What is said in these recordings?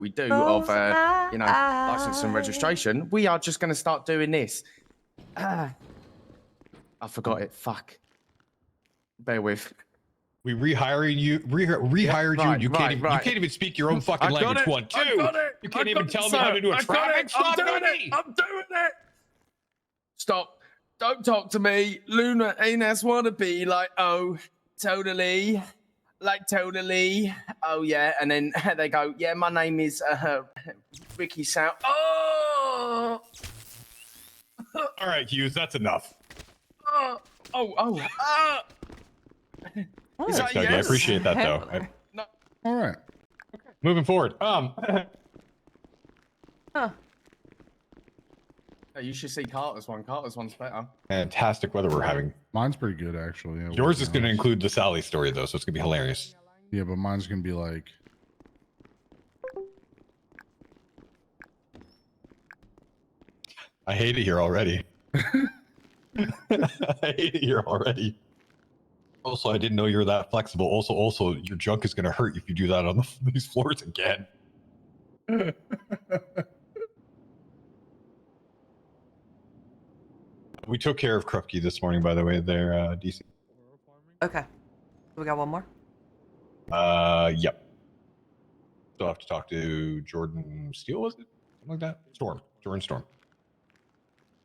we do of, license and registration, we are just going to start doing this. I forgot it. Fuck. Bear with. We rehired you. You can't even speak your own fucking language. 1, 2. You can't even tell me how to do a traffic stop. I'm doing it. Stop. Don't talk to me. Luna Ines wanna be like, oh, totally. Like, totally. Oh, yeah. And then they go, yeah, my name is Ricky Sound. Oh! All right, Hughes, that's enough. Is that Yes? I appreciate that, though. No. All right. Okay. Moving forward. You should see Carter's one. Carter's one's better. Fantastic weather we're having. Mine's pretty good, actually. Yeah, yours is going to include the Sally story, though, so it's going to be hilarious. Yeah, but mine's going to be like... I hate it here already. I hate it here already. Also, I didn't know you were that flexible. Also, your junk is going to hurt if you do that on these floors again. We took care of Krupke this morning, by the way. They're DC. Okay. We got one more? Yep. Still have to talk to Jordan Steele, was it? Something like that? Jordan Storm.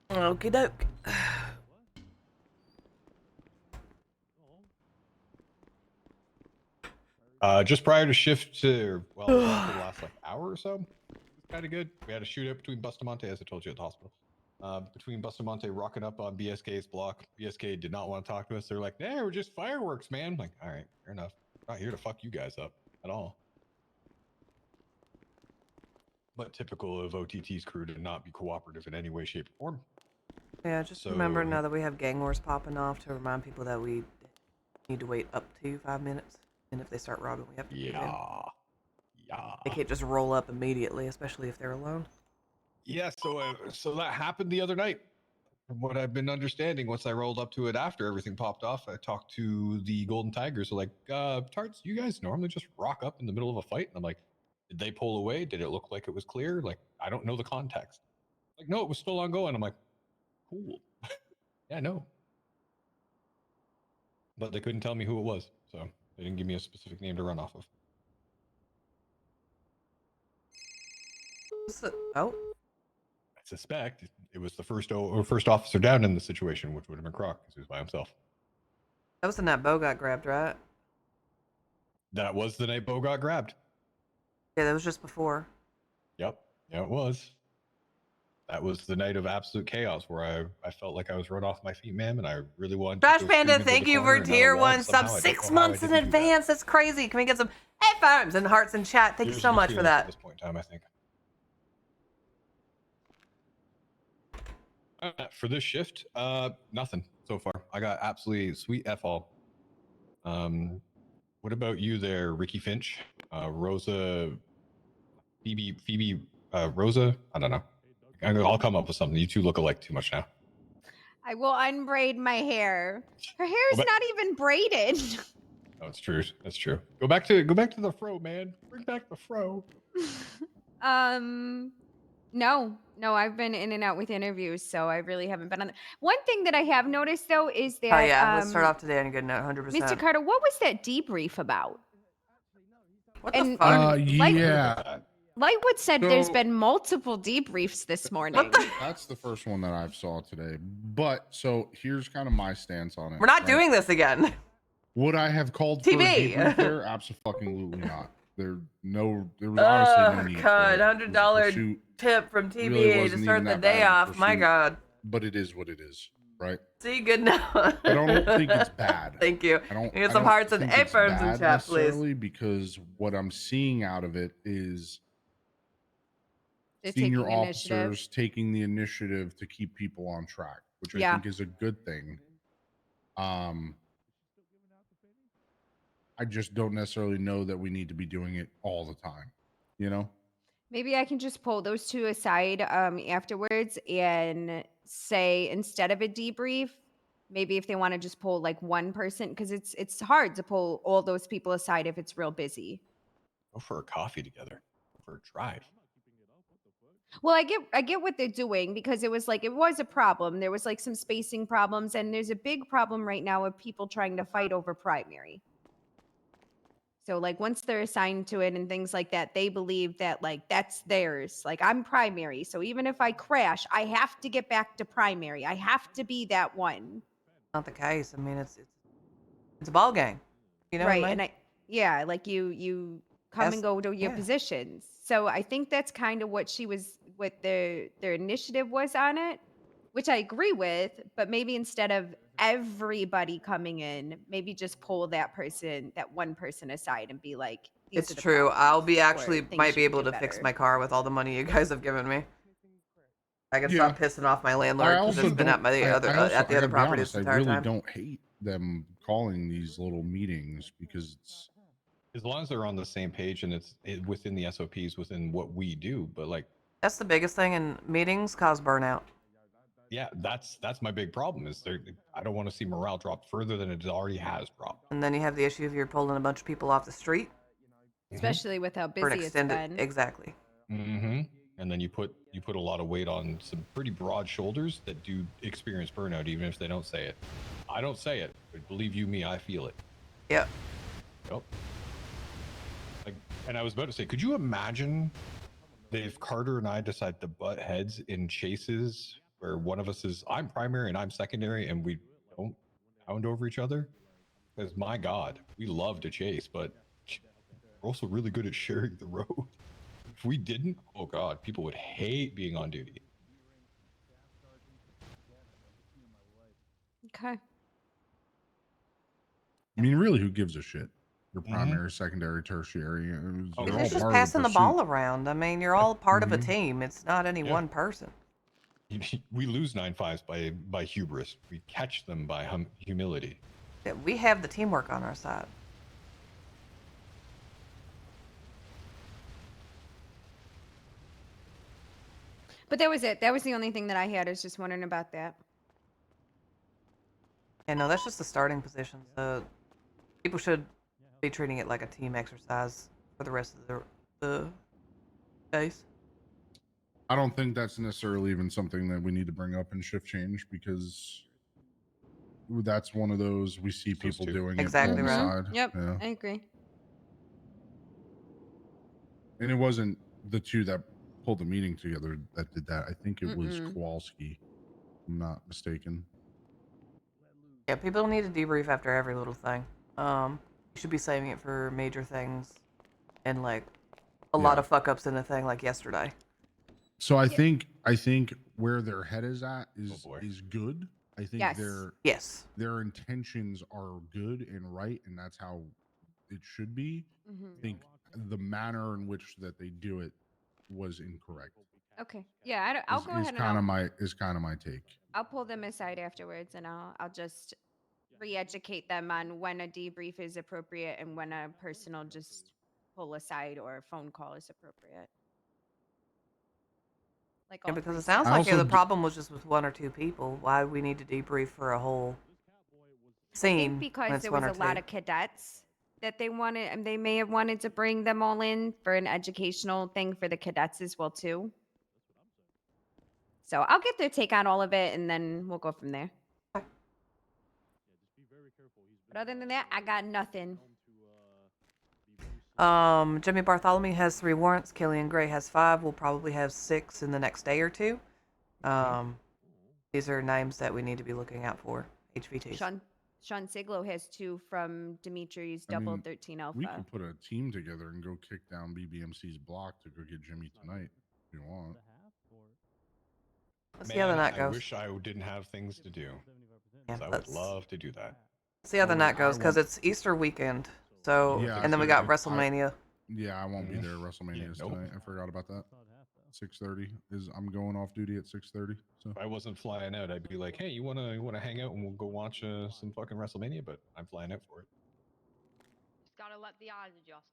Okie doke. Just prior to shift to, well, the last like hour or so, it was kind of good. We had a shootout between Bustamante, as I told you at the hospital. Between Bustamante rocking up on BSK's block. BSK did not want to talk to us. They're like, "Nah, we're just fireworks, man." I'm like, all right, fair enough. We're not here to fuck you guys up at all. But typical of OTT's crew to not be cooperative in any way, shape, or form. Yeah, just remember now that we have gang wars popping off to remind people that we need to wait up to 5 minutes. And if they start robbing, we have to get in. Yeah. They can't just roll up immediately, especially if they're alone. Yeah, so that happened the other night. From what I've been understanding, once I rolled up to it after everything popped off, I talked to the Golden Tigers. So like, Tarts, you guys normally just rock up in the middle of a fight? And I'm like, did they pull away? Did it look like it was clear? Like, I don't know the context. Like, no, it was still ongoing. I'm like, cool. Yeah, no. But they couldn't tell me who it was, so they didn't give me a specific name to run off of. Oh. I suspect it was the first officer down in the situation, which would have been Croc, because he was by himself. That was the night Bo got grabbed, right? That was the night Bo got grabbed. Yeah, that was just before. Yep. Yeah, it was. That was the night of absolute chaos where I felt like I was run off my feet, ma'am, and I really wanted to. Trash Panda, thank you for tier 1 sub 6 months in advance. That's crazy. Can we get some F-arms and hearts in chat? Thank you so much for that. At this point in time, I think. For this shift, nothing so far. I got absolutely sweet F all. What about you there, Ricky Finch? Rosa, Phoebe, Rosa? I don't know. I'll come up with something. You two look alike too much now. I will unbraid my hair. Her hair is not even braided. Oh, it's true. That's true. Go back to the fro, man. Bring back the fro. No, I've been in and out with interviews, so I really haven't been on. One thing that I have noticed though is that. Oh yeah, let's start off today on a good note, 100%. Mr. Carter, what was that debrief about? What the fuck? Yeah. Lightwood said there's been multiple debriefs this morning. That's the first one that I've saw today. But so here's kind of my stance on it. We're not doing this again. Would I have called TV? For a debrief there? Absolutely not. There was honestly no need. God, $100 tip from TBA really to start the day off. My God. But it is what it is, right? See, good now. I don't think it's bad. Thank you. Get some hearts and F-arms in chat, please. Because what I'm seeing out of it is They're senior officers taking the initiative to keep people on track, which I think is a good thing. I just don't necessarily know that we need to be doing it all the time, you know? Maybe I can just pull those two aside afterwards and say, instead of a debrief, maybe if they want to just pull like one person, because it's hard to pull all those people aside if it's real busy. Go for a coffee together. for a drive. Well, I get what they're doing because it was a problem. There was like some spacing problems, and there's a big problem right now of people trying to fight over primary. So like once they're assigned to it and things like that, they believe that like that's theirs. Like I'm primary, so even if I crash, I have to get back to primary. I have to be that one. Not the case. I mean, it's a ball game. You know Right, what I mean? and like you come and go to your positions. So I think that's kind of what their initiative was on it, which I agree with, but maybe instead of everybody coming in, maybe just pull that one person aside and be like, these It's are the true. I'll be problems, or actually things might you be could able do to fix better. my car with all the money you guys have given me. I can Yeah. stop pissing off my landlord because it's been at my I other also- at the I other gotta be property honest, this I entire really time. don't hate them calling these little meetings because it's As long as they're on the same page and it's within the SOPs, within what we do. But like, That's the biggest thing in meetings cause burnout. yeah, that's my big problem. Is there? I don't want to see morale drop further than it already has dropped. And then you have the issue of you're pulling a bunch of people off the street Especially with how for an busy it's extended been. exactly. Mm-hmm. And then you put a lot of weight on some pretty broad shoulders that do experience burnout, even if they don't say it. I don't say it, but believe you me, I feel it. Yep. Yep. Like, and I was about to say, could you imagine if Carter and I decide to butt heads in chases where one of us is I'm primary and I'm secondary, and we don't pound over each other? Because my God, we love to chase, but we're also really good at sharing the road. If we didn't, oh God, people would hate being on duty. Okay. I mean, really, who gives a shit? Your Mhm. primary, secondary, tertiary. Oh, You're all It's just part passing of the the ball pursuit. around. I mean, you're all part of a Mhm. team. It's not any Yeah. one person. We lose 9-5s by hubris. We catch them by humility. Yeah, we have the teamwork on our side. But that was it. That was the only thing that I had. I was just wondering about that. Yeah, no, that's just the starting position. So people should be treating it like a team exercise for the rest of the days. I don't think that's necessarily even something that we need to bring up in shift change because that's one of those we see Those people two. doing Exactly it on the right. side. Yep, Yeah. I agree. And it wasn't the two that pulled the meeting together that did that. I think it was Mm-mm. Kowalski, if I'm not mistaken. Yeah, people need to debrief after every little thing. You should be saving it for major things and like a lot Yeah. of fuck ups in a thing like yesterday. So I think where their head is at boy. is good. I think Yes. Yes. their intentions are good and right, and that's how it should be. I think the manner in which that they do it was incorrect. Okay. Yeah, I'll go ahead and Is kind of my take. I'll pull them aside afterwards, and I'll just re-educate them on when a debrief is appropriate and when a personal just pull aside or a phone call is appropriate. Like Yeah, all because three it sounds I like also the d- problem was just with one or two people. Why we need to debrief for a whole I scene think when because it's there one was or a lot two. of cadets that they wanted, and they may have wanted to bring them all in for an educational thing for the cadets as well too. So I'll get their take on all of it, and then we'll go from there. Okay. But other than that, I got nothing. Jimmy Bartholomew has 3 warrants. Killian Gray has 5. We'll probably have 6 in the next day or two. These are names that we need to be looking out for. HVTs. Sean Siglo has 2 from Dimitri's I double mean, 13 Alpha. We could put a team together and go kick down BBMC's block to go get Jimmy tonight if you want. Let's see how the night I goes. wish I didn't have things to do. Yeah, 'Cause I would let's love to do that. see how the Well, night goes I because won't- it's Easter weekend. So Yeah, and then we I got think WrestleMania. Yeah, I won't be Mhm. there. WrestleMania's nope. tonight. I forgot about that. 6:30 is I'm going off duty at 6:30. So If I wasn't flying out, I'd be like, "Hey, you wanna hang out and we'll go watch some fucking WrestleMania?" But I'm flying out for it. Just gotta let the eyes adjust.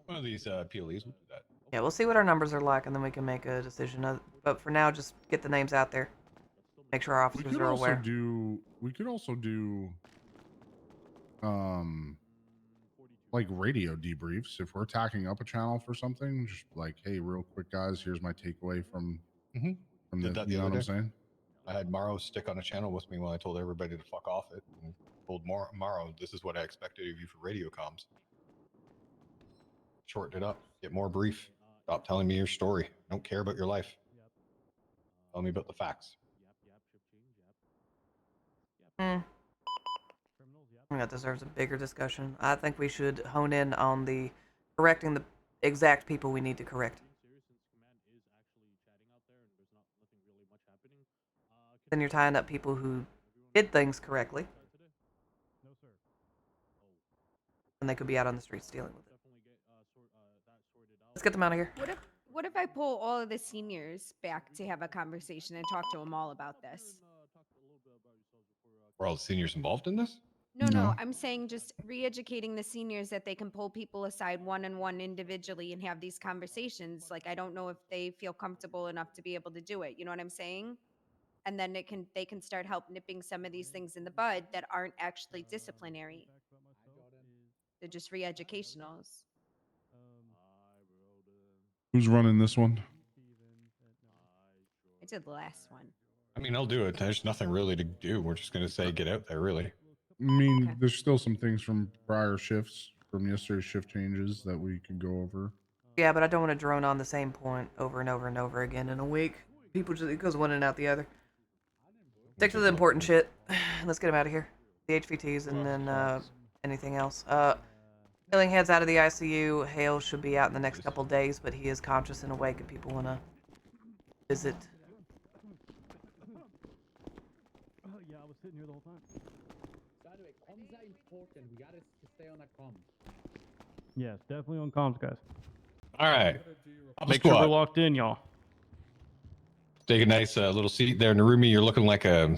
One of these PLEs will do that. Yeah, we'll see what our numbers are like and then we can make a decision. But for now, just get the names out there. Make sure our we officers could are also aware. do. We could also do. like radio debriefs. If we're tacking up a channel for something, just like, hey, real quick, guys, here's my takeaway from from Did the, that you the know other what I'm day. saying? I had Morrow stick on a channel with me when I told everybody to fuck off it, and told Morrow, this is what I expected of you for radio comms. Shorten it up, get more brief. Stop telling me your story. I don't care about your life. Tell me about the facts. I think that deserves a bigger discussion. I think we should hone in on the correcting the exact people we need to correct. Then you're tying up people who did things correctly. And they could be out on the streets dealing with it. Let's get them out of here. What if I pull all of the seniors back to have a conversation and talk to them all about this? Were all the seniors involved in this? No, No. I'm saying just re-educating the seniors that they can pull people aside one-on-one individually and have these conversations. Like, I don't know if they feel comfortable enough to be able to do it. You know what I'm saying? And then they can start help nipping some of these things in the bud that aren't actually disciplinary. They're just re-educationals. Who's running this one? I did the last one. I mean, I'll do it. There's nothing really to do. We're just going to say get out there, really. I mean, Okay. there's still some things from prior shifts, from yesterday's shift changes that we could go over. Yeah, but I don't want to drone on the same point over and over and over again in a week. People just, it goes one and out the other. Stick to the important shit. Let's get him out of here. The HVTs and then anything else. Hillinghead's out of the ICU. Hale should be out in the next couple days, but he is conscious and awake if people want to visit. Yeah, I was sitting here the whole time. By the way, comms are important. We gotta stay on that comm. Yes, definitely on comms, guys. All right. Make sure we're locked in, y'all. Take a nice little seat there, Narumi. You're looking like a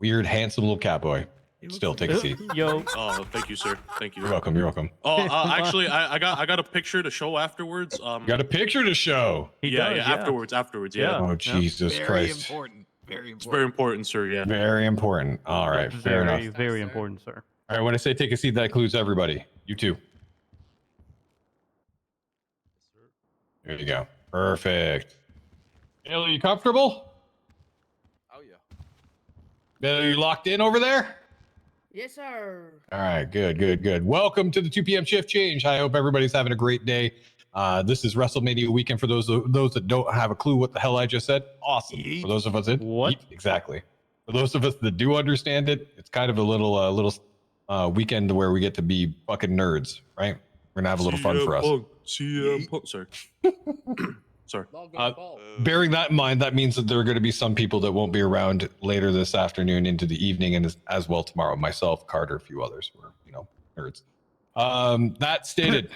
weird, handsome little cowboy. Still, take a seat. Yo. Oh, thank you, sir. Thank you. You're welcome. You're welcome. Oh, actually, I got a picture to show afterwards. You got a picture to show. Yeah, afterwards, yeah. Oh, Jesus Christ. Important. Very It's important. very important, sir. Yeah. Very important. All right, fair enough. Very important, sir. All right, when I say take a seat, that includes everybody. You too. There you go. Perfect. Bill, are you comfortable? Oh yeah. Bill, are you locked in over there? Yes, sir. All right, good. Welcome to the 2 p.m. shift change. I hope everybody's having a great day. This is WrestleMania weekend for those that don't have a clue what the hell I just said. Awesome. Yeet. For those of us that What? Yeet, exactly. For those of us that do understand it, it's kind of a little weekend where we get to be fucking nerds, right? We're gonna have a little fun for us. CM Punk. Sorry. Sorry. Bearing that in mind, that means that there are going to be some people that won't be around later this afternoon into the evening and as well tomorrow. Myself, Carter, a few others who are, nerds. That stated,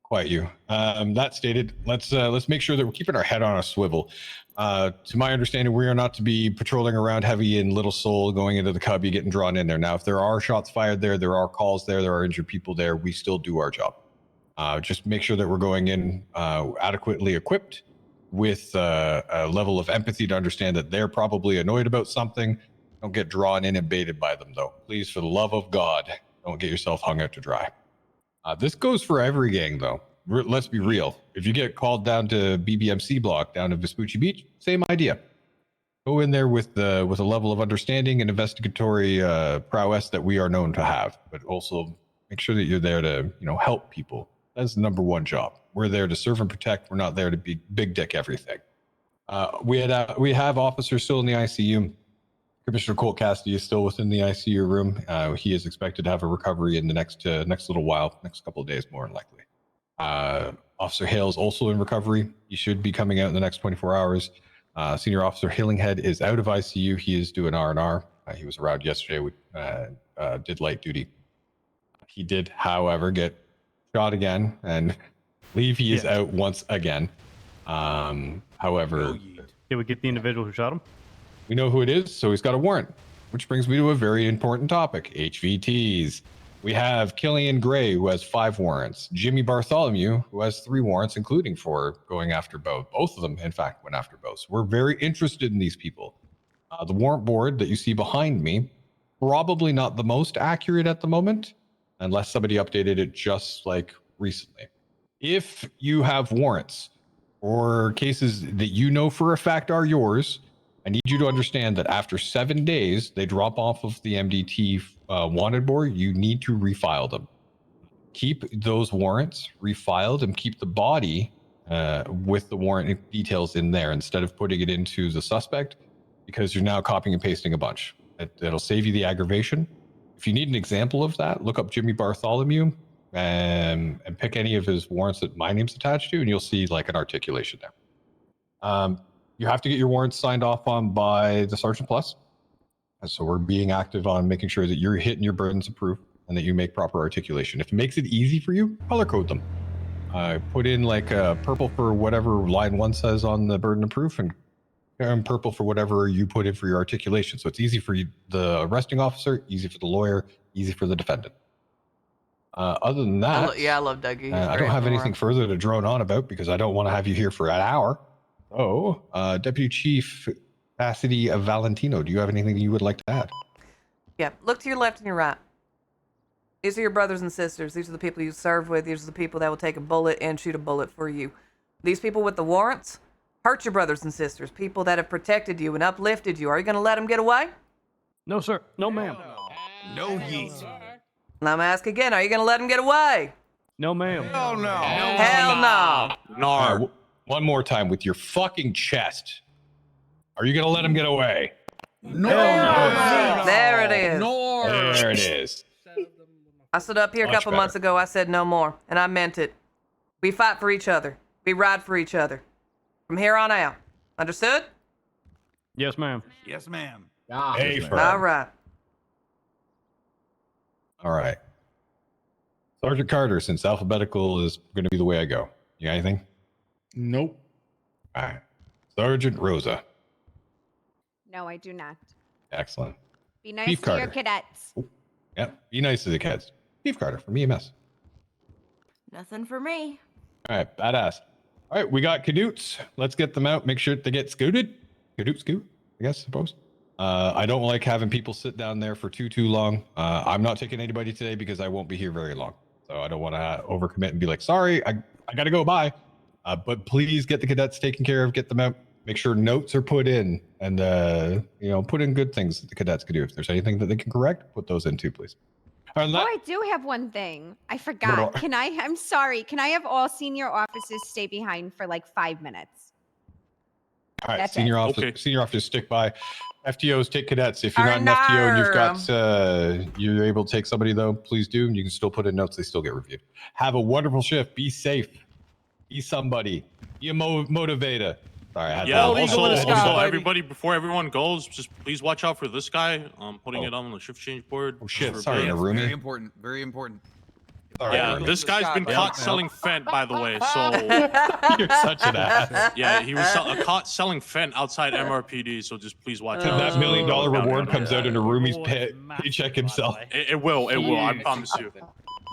quiet you. That stated, let's make sure that we're keeping our head on a swivel. To my understanding, we are not to be patrolling around heavy in Little Seoul, going into the Cubby, getting drawn in there. Now, if there are shots fired there are calls there are injured people there, we still do our job. Just make sure that we're going in adequately equipped with a level of empathy to understand that they're probably annoyed about something. Don't get drawn in and baited by them, though. Please, for the love of God, don't get yourself hung out to dry. This goes for every gang, though. Let's be real. If you get called down to BBMC block, down to Vespucci Beach, same idea. Go in there with a level of understanding and investigatory prowess that we are known to have, but also make sure that you're there to help people. That's the number one job. We're there to serve and protect. We're not there to be big dick everything. We have officers still in the ICU. Commissioner Colt Cassidy is still within the ICU room. He is expected to have a recovery in the next little while, next couple of days more than likely. Officer Hale is also in recovery. He should be coming out in the next 24 hours. Senior Officer Hillinghead is out of ICU. He is doing R&R. He was around yesterday. Did light duty. He did, however, get shot again and believe he is out once again. However, Did we get the individual who shot him? we know who it is, so he's got a warrant, which brings me to a very important topic, HVTs. We have Killian Gray, who has 5 warrants, Jimmy Bartholomew, who has 3 warrants, including for going after Bo. Both of them, in fact, went after Bo. So we're very interested in these people. The warrant board that you see behind me, probably not the most accurate at the moment. unless somebody updated it just like recently. If you have warrants or cases that you know for a fact are yours, I need you to understand that after 7 days, they drop off of the MDT wanted board. You need to refile them. Keep those warrants refiled and keep the body with the warrant details in there instead of putting it into the suspect, because you're now copying and pasting a bunch. It'll save you the aggravation. If you need an example of that, look up Jimmy Bartholomew and pick any of his warrants that my name's attached to, and you'll see like an articulation there. You have to get your warrants signed off on by the Sergeant Plus. And so we're being active on making sure that you're hitting your burdens of proof and that you make proper articulation. If it makes it easy for you, color code them. Put in like purple for whatever line 1 says on the burden of proof, and purple for whatever you put in for your articulation. So it's easy for you, the arresting officer, easy for the lawyer, easy for the defendant. Other than that, I love Dougie. I don't have anything further to drone on about because I don't want to have you here for an hour. Oh, Deputy Chief Cassidy of Valentino, do you have anything you would like to add? Yeah, look to your left and your right. These are your brothers and sisters. These are the people you serve with. These are the people that will take a bullet and shoot a bullet for you. These people with the warrants hurt your brothers and sisters, people that have protected you and uplifted you. Are you going to let them get away? No, sir. No, ma'am. No yeet. And I'm asking again, are you going to let them get away? No, ma'am. Hell no. Hell no. Nar. One more time with your fucking chest. Are you going to let him get away? No. There it is. There it is. I stood up here a Much couple better. months ago. I said no more, and I meant it. We fight for each other. We ride for each other. From here on out. Understood? Yes, ma'am. Yes, ma'am. Hey, All firm. right. All right. Sergeant Carter, since alphabetical is going to be the way I go. You got anything? Nope. All right. Sergeant Rosa. No, I do not. Excellent. Be nice Chief to your Carter. cadets. Yep. Be nice to the kids. Chief Carter from EMS. Nothing for me. All right. Badass. All right. We got cadoots. Let's get them out. Make sure they get scooted. Cadoot scoot, I guess, suppose. I don't like having people sit down there for too long. I'm not taking anybody today because I won't be here very long. So I don't want to overcommit and be like, sorry, I got to go by. But please get the cadets taken care of, get them out. Make sure notes are put in and, put in good things that the cadets can do. If there's anything that they can correct, put those in too, please. I do have one thing. I forgot. I'm sorry. Can I have all senior officers stay behind for like 5 minutes? All right, That's senior it. officer, Okay. senior officers, stick by. FTOs, take cadets. If you're not an Arnar. FTO and you've got, you're able to take somebody though, please do. You can still put in notes. They still get reviewed. Have a wonderful shift. Be safe. Be somebody. Be a motivator. Sorry, I had Yeah. to. Also, everybody, before everyone goes, just please watch out for this guy. I'm putting it on the shift change board. Oh shit! for Sorry, bid. Narumi. Very important. Very important. Sorry, Yeah, Narumi. this guy's been caught selling Fent, by the way. So You're such an ass. yeah, he was caught selling Fent outside MRPD. So just please watch Till out. that $1 million Look out reward for comes that. out in Narumi's paycheck himself. It will. It will. I promise you.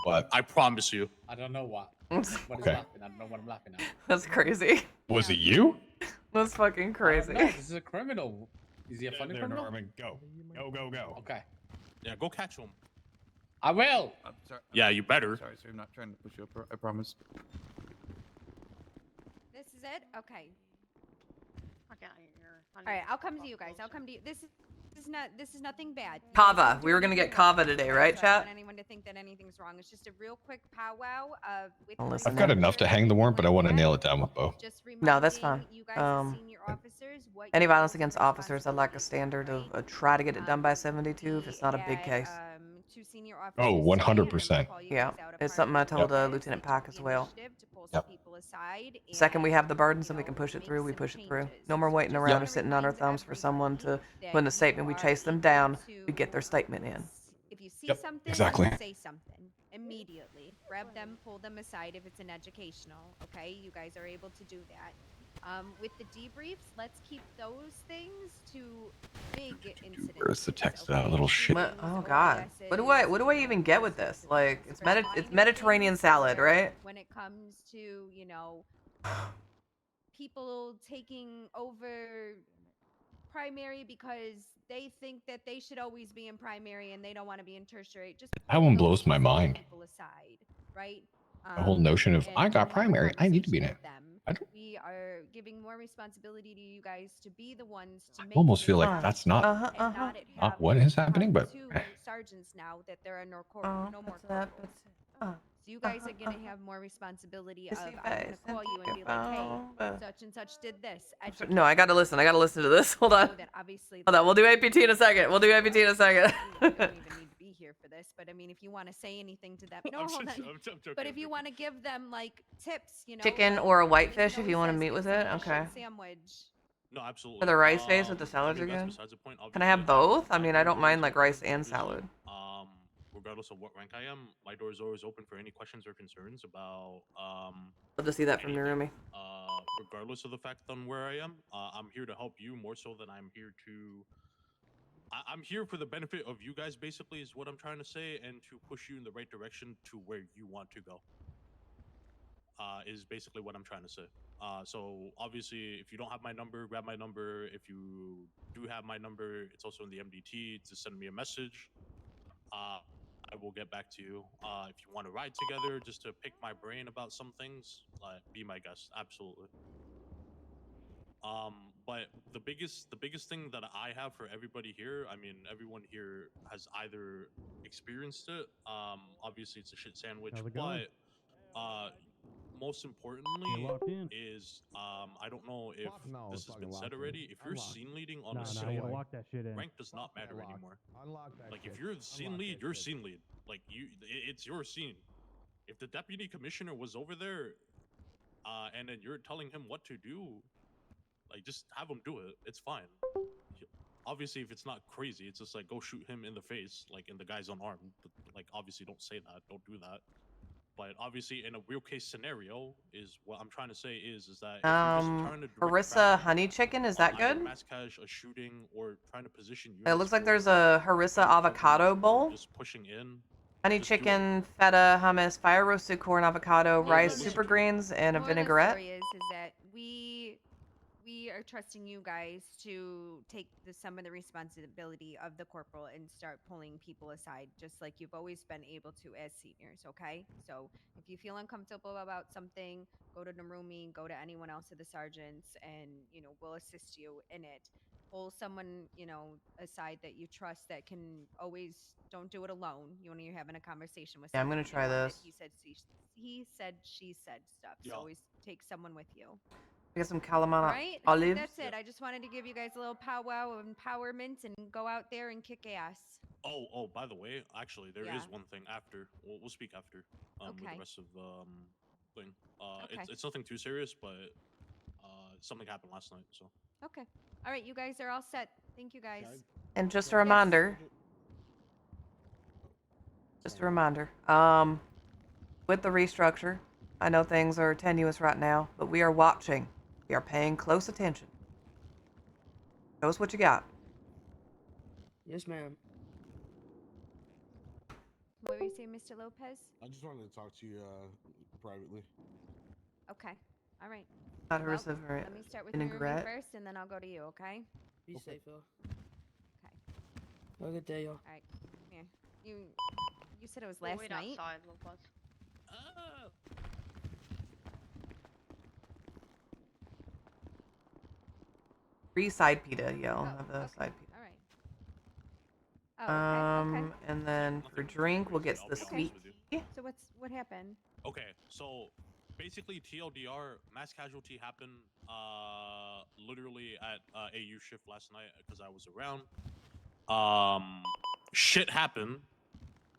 What? I promise you. I don't know what. What is Okay. laughing? I don't know what I'm laughing at. That's crazy. Was it you? That's fucking crazy. No, this is a criminal. Is he a funny There, criminal? Norman. Go. Go, go, go. Okay. Yeah, go catch him. I will. I'm sorry. Yeah, you better. Sorry, sir. I'm not trying to push you up. I promise. This is it? Okay. Okay, All right, I'll come to you guys. I'll come to you. This is nothing bad. You guys Kava. don't do We were gonna get anything wrong. Kava today, right, So I don't chat? want anyone to think that anything's wrong. It's just a real quick powwow with I'll the listen I've got in. enough to hang the warrant, but I want to nail it down with Bo. Just No, that's reminding fine. you guys as senior officers what Any your violence roles against and officers, I'd like a standard of try to get it done by 72 if it's not a big that, case. two senior Oh, officers today, and then we'll 100%. call you Yeah, guys out it's upon something I told your Lieutenant each Pack of as the well. initiative to pull Yep. some people aside Second we have the and, burdens and you we can know, push it make through, we some push it through. changes. No more waiting Just around or wanna sitting on our remind thumbs for someone to, that when the you statement, we are chase them able down, to, we get their statement in. if you see Yep, something, exactly. say something immediately. Grab them, pull them aside if it's an educational. Okay, you guys are able to do that. With the debriefs, let's keep those things to big incidents. Where's the text out, little shit? What? Oh god. What do I even get with this? Like, it's Mediterranean salad, right? When it comes to, people taking over primary because they think that they should always be in primary and they don't want to be in tertiary. Just That one don't blows my set mind. People aside, right? The whole notion of, and I got have a primary, I need to be in conversation it. with them. I don't- We are giving more responsibility to you guys to be the ones to make almost this feel like happen that's not- and not it not have what is to happening, come but, to eh. sergeants now that there are no more That's that, corporals. but So you guys are gonna have more responsibility You of see I'm gonna face, call you and be like, hey, but- such and such did this. No, I gotta listen. I gotta listen to this. Hold on. Know that obviously Hold on. We'll do APT in a second. We'll do APT in a second. you don't even need to be here for this, but I mean, if you want to say anything to them, no, I'm hold on. joking, But if you want to give them like tips, you know, Chicken like, or a I mean, whitefish can if you always want to say, meet with "Give it. someone a Okay. short sandwich. No, absolutely. For the rice days with the I salads mean, that's again? besides the point. Can I have Obviously, both? I my mean, I door don't is mind always like rice open, and obviously. salad. Regardless of what rank I am, my door is always open for any questions or concerns about Love to see that from anything. Narumi. Regardless of the fact on where I am, I'm here to help you more so than I'm here to. I'm here for the benefit of you guys, basically, is what I'm trying to say, and to push you in the right direction to where you want to go. Is basically what I'm trying to say. So obviously, if you don't have my number, grab my number. If you do have my number, it's also in the MDT to send me a message. I will get back to you. If you want to ride together, just to pick my brain about some things, be my guest. Absolutely. But the biggest thing that I have for everybody here, I mean, everyone here has either experienced it. Obviously, it's a shit sandwich, How's it going? but most importantly You locked in? is I don't know if No, this it's has been fucking said locked in. already. If you're Unlocked. scene leading on Nah, a you city, gotta lock that shit in. rank does not matter Unlock. anymore. Unlock that Like shit. if you're the scene Unlock lead, that you're shit. scene lead. Like it's your scene. If the deputy commissioner was over there, and then you're telling him what to do, like just have him do it. It's fine. Obviously, if it's not crazy, it's just like go shoot him in the face, like and the guy's unarmed. But, like obviously, don't say that. Don't do that. But obviously, in a real case scenario, is what I'm trying to say is that if you're just trying to direct Harissa traffic honey chicken, is on that either good? mass cash, a shooting, or trying to position It units looks like for there's a harissa undercover avocado or bowl. just pushing in. Honey Just do it. chicken, feta, hummus, fire roasted corn, avocado, Moral rice, of the- super greens, and a moral of the vinaigrette. story is that we are trusting you guys to take some of the responsibility of the corporal and start pulling people aside, just like you've always been able to as seniors. Okay, so if you feel uncomfortable about something, go to Narumi, go to anyone else of the sergeants, and we'll assist you in it. Pull someone aside that you trust that can always. Don't do it alone. When you're having a conversation with Yeah, I'm someone. gonna try you want this. it. He said, she said stuff. So Yeah. always take someone with you. I got some calamari Right? I think olives. that's it. I just wanted to give you guys a little powwow of empowerment and go out there and kick ass. Oh, by the way, actually, there is Yeah. one thing after. We'll speak after. With Okay. the rest of thing. Okay. It's nothing too serious, but something happened last night. So Okay. All right, you guys are all set. Thank you guys. And just a reminder. Just a reminder. With the restructure, I know things are tenuous right now, but we are watching. We are paying close attention. Show us what you got. Yes, ma'am. What were you saying, Mr. Lopez? I just wanted to talk to you privately. Okay. All right. Not Well, harissa let me start with Narumi vinaigrette. first, and then I'll go to you. Okay. Be safe, y'all. Okay. Have a good day, y'all. All right. Come here. You said it was We'll last wait night. outside, Lopez. Free side pita, yeah, I'll Oh, have the okay. side pita. All right. Oh, okay. And then for drink, we'll get I'll the be honest sweet with you. tea. So what happened? okay, so basically TLDR, mass casualty happened literally at AU shift last night because I was around. Shit happened.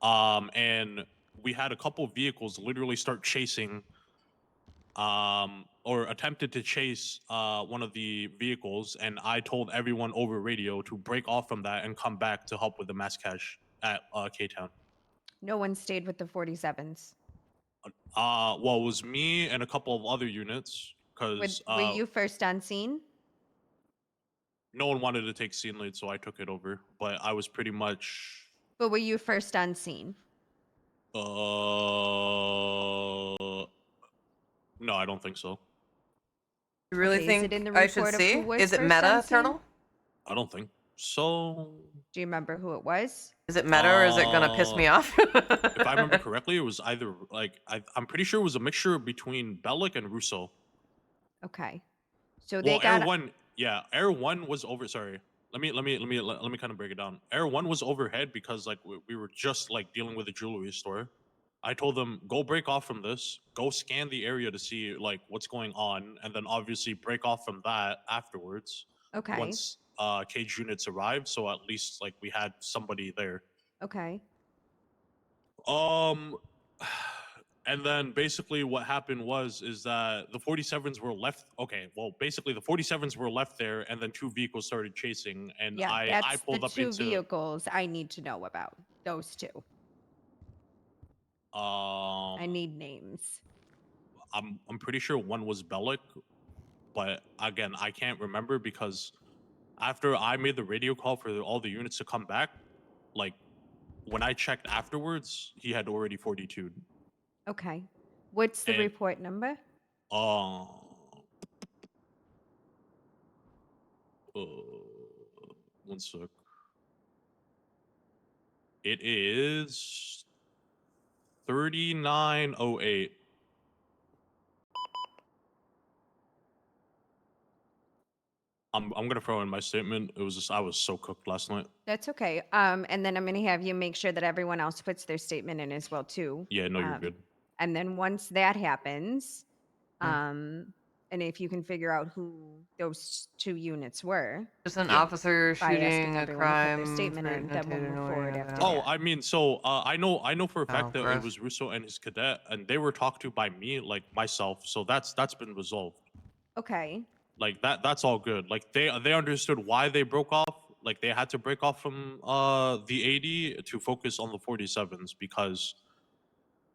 And we had a couple vehicles literally start chasing or attempted to chase one of the vehicles, and I told everyone over radio to break off from that and come back to help with the mass cash at K-Town. No one stayed with the 47s. Well, it was me and a couple of other units because Were you first on scene? no one wanted to take scene lead, so I took it over. But I was pretty much But were you first on scene? no, I don't think so. You really Okay, is think it in the I should report of see? who was Is it first on meta, scene? Turtle? I don't think so. Do you remember who it was? Is it meta or is it gonna piss me off? If I remember correctly, it was either like I'm pretty sure it was a mixture between Bellic and Russo. Okay. So Well, they got Air 1, yeah, Air 1 was over. Sorry, let me kind of break it down. Air 1 was overhead because like we were just like dealing with a jewelry store. I told them go break off from this, go scan the area to see like what's going on, and then obviously break off from that afterwards. Okay. Once cage units arrived, so at least like we had somebody there. Okay. And then basically what happened is that the 47s were left. Okay, well basically the 47s were left there, and then 2 vehicles started chasing, and Yeah, I that's pulled the up 2 into. vehicles I need to know about. Those 2. I need names. I'm pretty sure one was Bellic, but again I can't remember because after I made the radio call for all the units to come back, like when I checked afterwards, he had already 42'd. Okay. What's the And- report number? One sec. It is 3908. I'm gonna throw in my statement. It was just I was so cooked last night. That's okay. And then I'm gonna have you make sure that everyone else puts their statement in as well too. Yeah, no, you're good. And then once that happens, and if you can figure out who those 2 units were, Just an Yeah. officer by asking shooting a everyone to put their crime. statement in, then we'll move forward after Oh, that. I mean, so I know for a fact Oh, that gross. it was Russo and his cadet, and they were talked to by me, like myself. So that's been resolved. Okay. Like that's all good. Like they understood why they broke off. Like they had to break off from the 80 to focus on the 47s because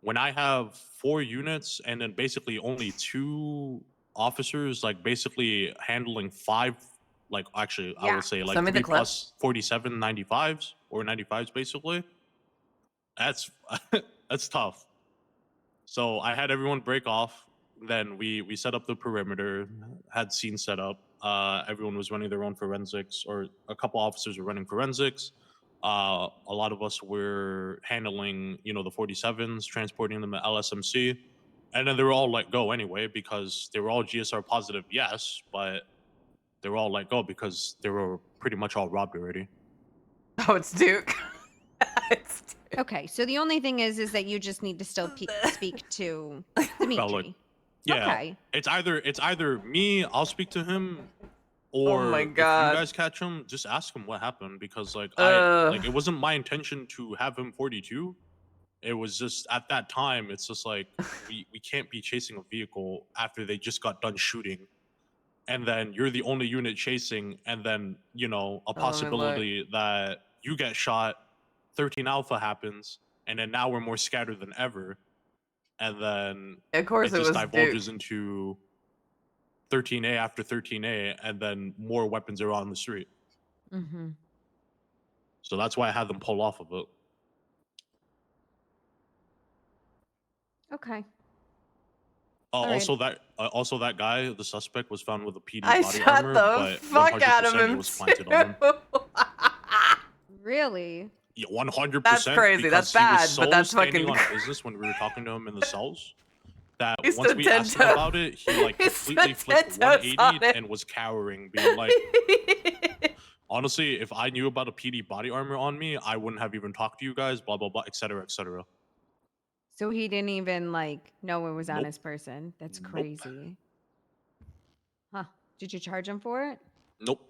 when I have 4 units and then basically only 2 officers, like basically handling 5, like actually I Yeah. would say like Send me the 3 clip. plus 47 95s or 95s basically. That's that's tough. So I had everyone break off. Then we set up the perimeter, had scenes set up. Everyone was running their own forensics, or a couple officers were running forensics. A lot of us were handling, the 47s, transporting them to LSMC, and then they were all let go anyway because they were all GSR positive, yes, but they were all let go because they were pretty much all robbed already. Oh, it's Duke. It's Duke. Okay. So the only thing is that you just need to still speak to Dimitri. Yeah, Okay. it's either me, I'll speak to him, or my if God. you guys catch him, just ask him what happened because like it wasn't my intention to have him 42. It was just at that time, it's just like we can't be chasing a vehicle after they just got done shooting, and then you're the only unit chasing, and then a possibility that you get shot. 13 Alpha happens, and then now we're more scattered than ever, and then Of course, it just was divulges Duke. into 13A after 13A, and then more weapons are on the street. Mm-hmm. So that's why I had them pull off of it. Okay. Also, that guy, the suspect, was found with a PD I body shot armor, the but fuck out of 100% it him was planted on him. too. Really? Yeah, 100%. That's crazy. That's because he was bad, so but that's standing fucking- on business when we were talking to him in the cells. That He once stood we 10 asked him toes. about it, he like He completely stood 10 flipped toes on 180 it. and was cowering, being like, honestly, if I knew about a PD body armor on me, I wouldn't have even talked to you guys, blah, blah, blah, etc., etc. So he didn't even know it was on Nope. his person. That's Nope. crazy. Huh. Did you charge him for it? Nope.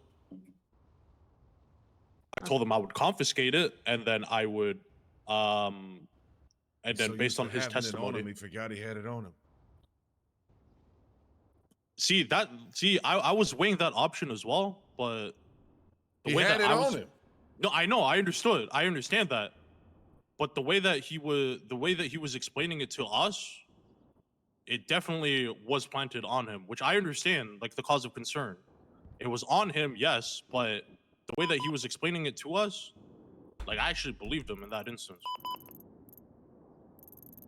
I told him I would confiscate it, and then I would, and then based on his testimony. He forgot he had it on him. I was weighing that option as well, but He had it on him. No, I know, I understand that. But the way that he was explaining it to us, it definitely was planted on him, which I understand, like the cause of concern. It was on him, yes, but the way that he was explaining it to us, like I actually believed him in that instance.